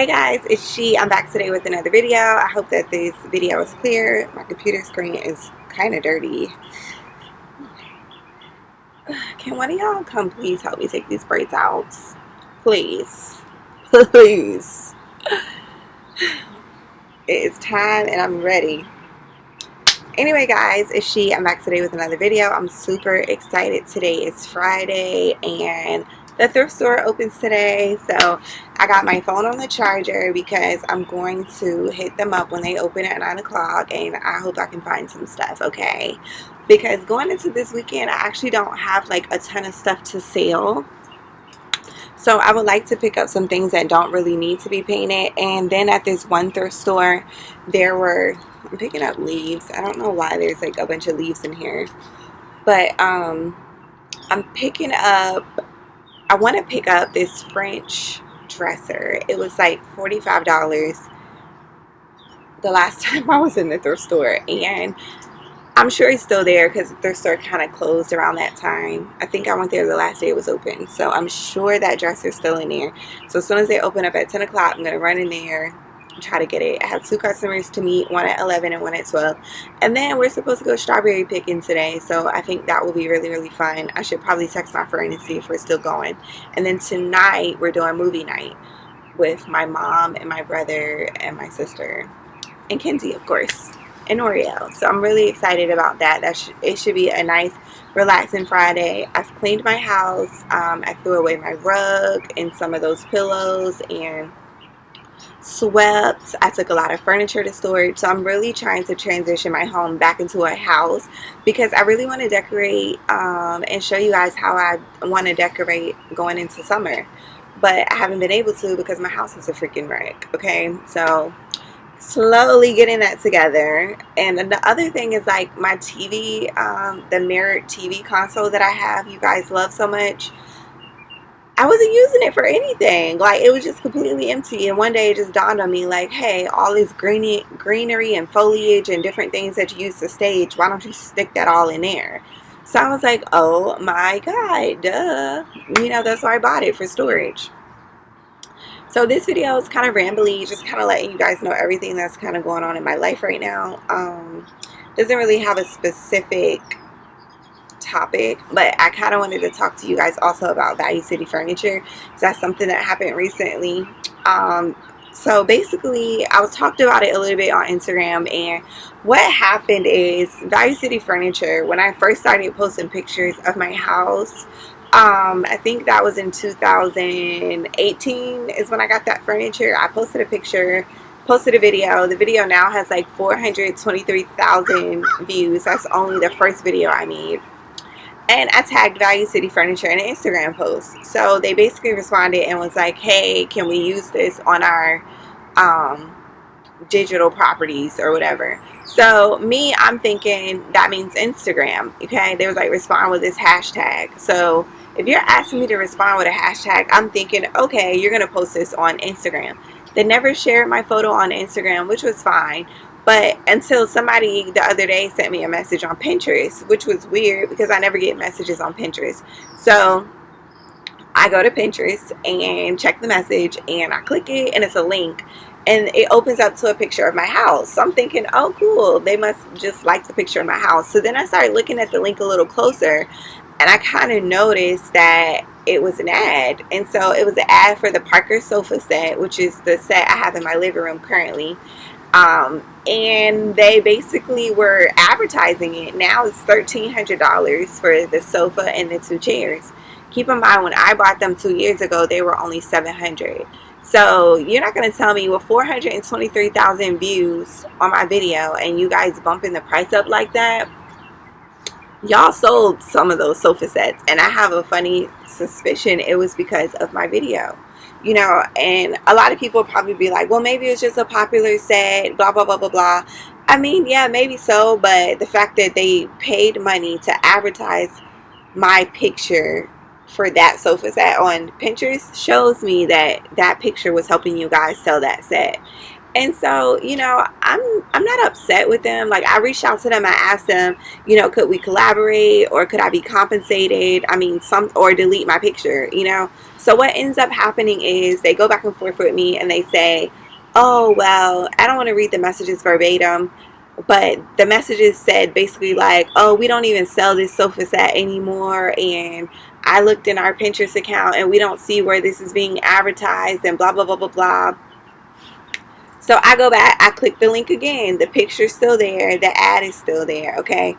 Hey guys, it's She. I'm back today with another video. I hope that this video is clear. My computer screen is kind of dirty. Can one of y'all come please help me take these braids out? Please. Please. It is time and I'm ready. Anyway guys, it's She. I'm back today with another video. I'm super excited. Today is Friday and the thrift store opens today, so I got my phone on the charger because I'm going to hit them up when they open at 9 o'clock, and I hope I can find some stuff, okay? Because going into this weekend, I actually don't have like a ton of stuff to sell. So I would like to pick up some things that don't really need to be painted. And then at this one thrift store, I'm picking up leaves. I don't know why there's like a bunch of leaves in here. But I'm picking up, I want to pick up this French dresser. It was like $45 the last time I was in the thrift store. And I'm sure it's still there because the thrift store kind of closed around that time. I think I went there the last day it was open. So I'm sure that dresser's still in there. So as soon as they open up at 10 o'clock, I'm going to run in there and try to get it. I have two customers to meet, one at 11 and one at 12. And then we're supposed to go strawberry picking today. So I think that will be really, really fun. I should probably text my friend and see if we're still going. And then tonight we're doing movie night with my mom and my brother and my sister. And Kenzie, of course. And Oreo. So I'm really excited about that. It should be a nice relaxing Friday. I've cleaned my house. I threw away my rug and some of those pillows and swept. I took a lot of furniture to storage. So I'm really trying to transition my home back into a house because I really want to decorate and show you guys how I want to decorate going into summer. But I haven't been able to because my house is a freaking wreck. Okay, so slowly getting that together. And then the other thing is like my TV, the mirrored TV console that I have, you guys love so much. I wasn't using it for anything. Like, it was just completely empty. And one day it just dawned on me like, hey, all this greenery and foliage and different things that you use to stage, why don't you stick that all in there? So I was like, oh my god, duh. You know, that's why I bought it, for storage. So this video is kind of rambly, just kind of letting you guys know everything that's kind of going on in my life right now. Doesn't really have a specific topic, but I kind of wanted to talk to you guys also about Value City Furniture, because that's something that happened recently. So basically, I was talked about it a little bit on Instagram, and what happened is Value City Furniture, when I first started posting pictures of my house, I think that was in 2018 is when I got that furniture. I posted a picture, posted a video. The video now has like 423,000 views. That's only the first video I made. And I tagged Value City Furniture in an Instagram post. So they basically responded and was like, hey, can we use this on our digital properties or whatever? So me, I'm thinking that means Instagram. Okay, they was like, respond with this hashtag. So if you're asking me to respond with a hashtag, I'm thinking, okay, you're gonna post this on Instagram. They never shared my photo on Instagram, which was fine, but until somebody the other day sent me a message on Pinterest, which was weird because I never get messages on Pinterest. So I go to Pinterest and check the message, and I click it, and it's a link, and it opens up to a picture of my house. So I'm thinking, oh cool, they must just like the picture of my house. So then I started looking at the link a little closer, and I kind of noticed that it was an ad. And so it was an ad for the Parker sofa set, which is the set I have in my living room currently. And they basically were advertising it. Now it's $1,300 for the sofa and the two chairs. Keep in mind, when I bought them 2 years ago, they were only $700. So you're not going to tell me with 423,000 views on my video and you guys bumping the price up like that. Y'all sold some of those sofa sets, and I have a funny suspicion it was because of my video. You know, and a lot of people probably be like, well, maybe it's just a popular set, blah, blah, blah, blah, blah. I mean, yeah, maybe so, but the fact that they paid money to advertise my picture for that sofa set on Pinterest shows me that that picture was helping you guys sell that set. And so, you know, I'm not upset with them. Like, I reached out to them. I asked them, you know, could we collaborate, or could I be compensated? I mean, or delete my picture, you know. So what ends up happening is they go back and forth with me and they say, oh, well, I don't want to read the messages verbatim, but the messages said basically like, oh, we don't even sell this sofa set anymore, and I looked in our Pinterest account and we don't see where this is being advertised, and blah blah blah blah blah. So I go back, I click the link again, the picture's still there, the ad is still there. Okay,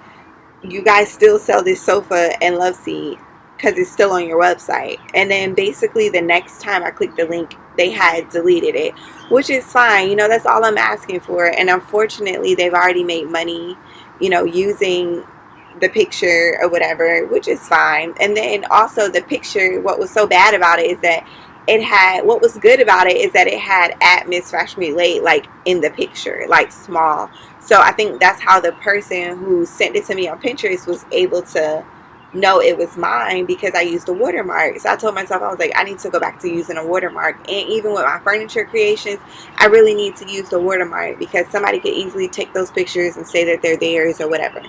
you guys still sell this sofa and love seat because it's still on your website. And then basically the next time I clicked the link, they had deleted it, which is fine. You know, that's all I'm asking for. And unfortunately, they've already made money, you know, using the picture or whatever, which is fine. And then also the picture, what was so bad about it is that it had, what was good about it is that it had at Miss Fashion Week Late, like in the picture, like small. So I think that's how the person who sent it to me on Pinterest was able to know it was mine, because I used a watermark. So I told myself, I was like, I need to go back to using a watermark. And even with my furniture creations, I really need to use the watermark, because somebody could easily take those pictures and say that they're theirs or whatever.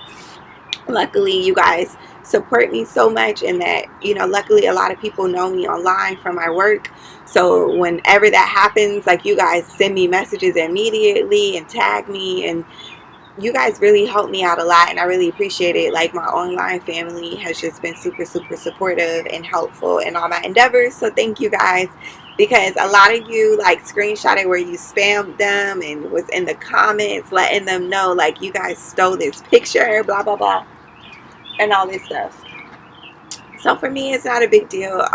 Luckily, you guys support me so much, in that, you know, luckily a lot of people know me online from my work. So whenever that happens, like, you guys send me messages immediately and tag me, and you guys really help me out a lot, and I really appreciate it. Like, my online family has just been super supportive and helpful in all my endeavors. So thank you guys, because a lot of you like screenshotted where you spammed them and was in the comments letting them know like, you guys stole this picture, blah blah blah, and all this stuff. So for me, it's not a big deal.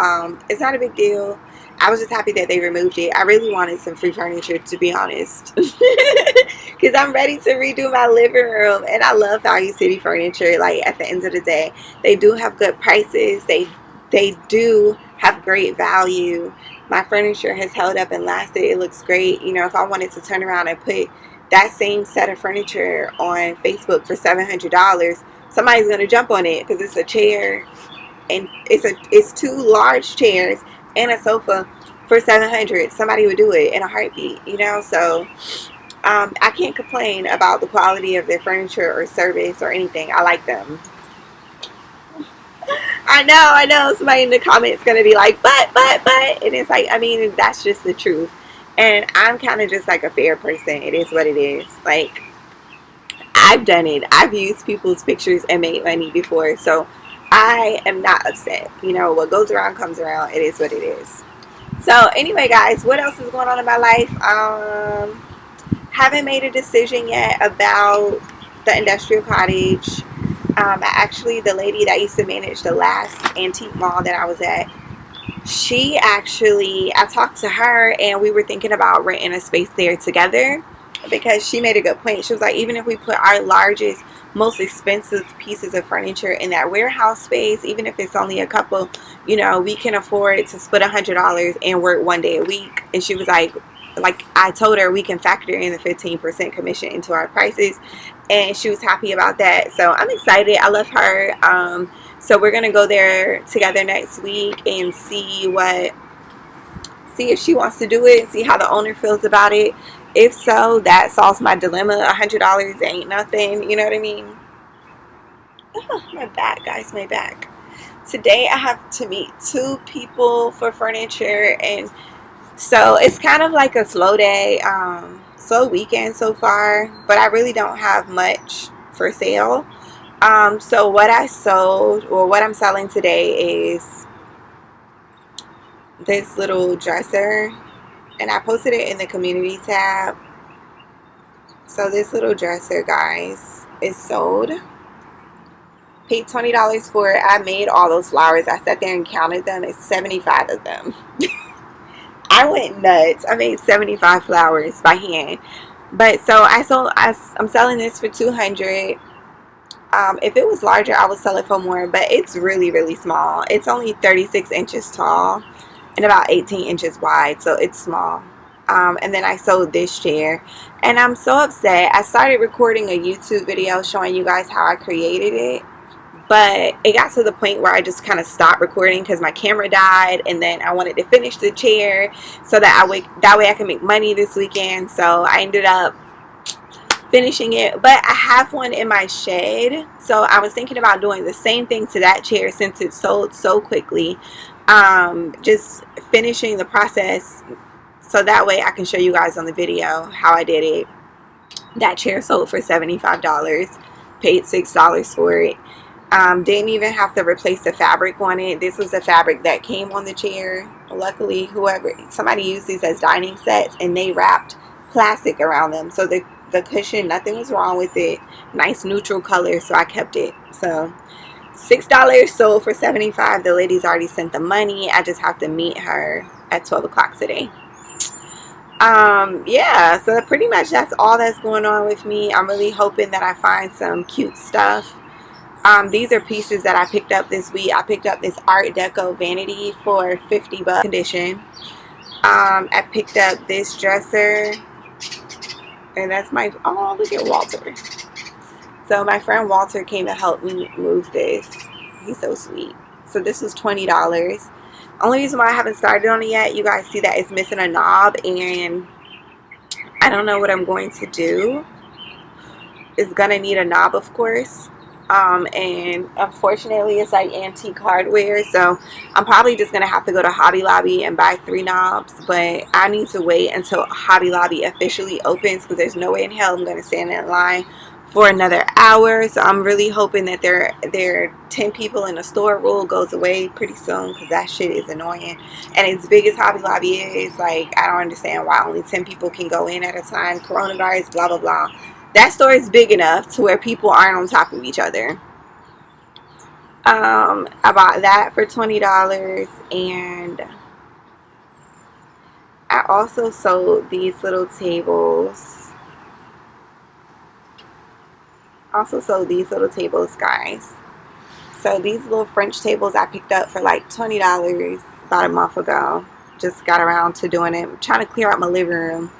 It's not a big deal. I was just happy that they removed it. I really wanted some free furniture, to be honest, because I'm ready to redo my living room, and I love Value City Furniture. Like, at the end of the day, they do have good prices. They do have great value. My furniture has held up and lasted. It looks great. You know, if I wanted to turn around and put that same set of furniture on Facebook for $700, somebody's gonna jump on it, because it's a chair, and it's two large chairs and a sofa for $700. Somebody would do it in a heartbeat, you know. So I can't complain about the quality of their furniture or service or anything. I like them. I know somebody in the comments gonna be like, but and it's like, I mean, that's just the truth. And I'm kind of just like a fair person. It is what it is. Like, I've done it. I've used people's pictures and made money before, so I am not upset. You know, what goes around comes around. It is what it is. So anyway, guys, what else is going on in my life? Haven't made a decision yet about the industrial cottage. Actually, the lady that used to manage the last antique mall that I was at, I talked to her, and we were thinking about renting a space there together, because she made a good point. She was like, even if we put our largest, most expensive pieces of furniture in that warehouse space, even if it's only a couple, you know, we can afford to split $100 and work one day a week. And she was like I told her we can factor in the 15% commission into our prices, and she was happy about that. So I'm excited. I love her. So we're gonna go there together next week and see if she wants to do it, and see how the owner feels about it. If so, that solves my dilemma. $100 ain't nothing, you know what I mean? Oh, my back, guys, my back. Today I have to meet 2 people for furniture, and so it's kind of like a slow day, slow weekend so far, but I really don't have much for sale. So what I sold, or what I'm selling today, is this little dresser, and I posted it in the community tab. So this little dresser, guys, is sold. Paid $20 for it. I made all those flowers. I sat there and counted them. It's 75 of them. I went nuts. I made 75 flowers by hand. But so I'm selling this for $200. If it was larger, I would sell it for more, but it's really small. It's only 36 inches tall and about 18 inches wide, so it's small. And then I sold this chair, and I'm so upset. I started recording a YouTube video showing you guys how I created it, but it got to the point where I just kind of stopped recording because my camera died, and then I wanted to finish the chair so that way I can make money this weekend. So I ended up finishing it, but I have one in my shed, so I was thinking about doing the same thing to that chair since it sold so quickly. Just finishing the process so that way I can show you guys on the video how I did it. That chair sold for $75, paid $6 for it. Didn't even have to replace the fabric on it. This was the fabric that came on the chair. Luckily, somebody used these as dining sets, and they wrapped plastic around them, so the cushion, nothing was wrong with it. Nice neutral color, so I kept it. So $6 sold for $75. The lady's already sent the money. I just have to meet her at 12 o'clock today. Yeah, so pretty much that's all that's going on with me. I'm really hoping that I find some cute stuff. These are pieces that I picked up this week. I picked up this Art Deco vanity for 50 bucks condition. I picked up this dresser, and that's oh, look at Walter. So my friend Walter came to help me move this. He's so sweet. So this was $20. Only reason why I haven't started on it yet, you guys see that it's missing a knob, and I don't know what I'm going to do. It's gonna need a knob, of course. And unfortunately it's like antique hardware, so I'm probably just gonna have to go to Hobby Lobby and buy 3 knobs, but I need to wait until Hobby Lobby officially opens because there's no way in hell I'm gonna stand in line for another hour. So I'm really hoping that their 10 people in the store rule goes away pretty soon, because that shit is annoying. And as big as Hobby Lobby is, like, I don't understand why only 10 people can go in at a time. Coronavirus, blah blah blah. That store is big enough to where people aren't on top of each other. I bought that for $20, and I also sold these little tables. Guys. So these little French tables I picked up for like $20 about a month ago. Just got around to doing it. I'm trying to clear out my living room.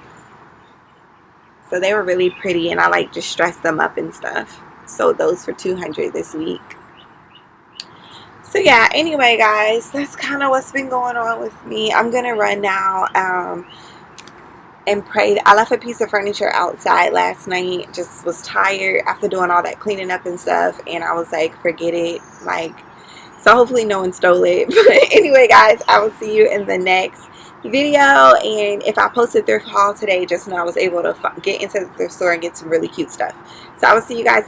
So they were really pretty, and I like just dressed them up and stuff. Sold those for $200 this week. So yeah, anyway guys, that's kind of what's been going on with me. I'm gonna run now and pray. I left a piece of furniture outside last night. Just was tired after doing all that cleaning up and stuff, and I was like, forget it. Like, so hopefully no one stole it. But anyway guys, I will see you in the next video. And if I post a thrift haul today, just know I was able to get into the thrift store and get some really cute stuff. So I will see you guys.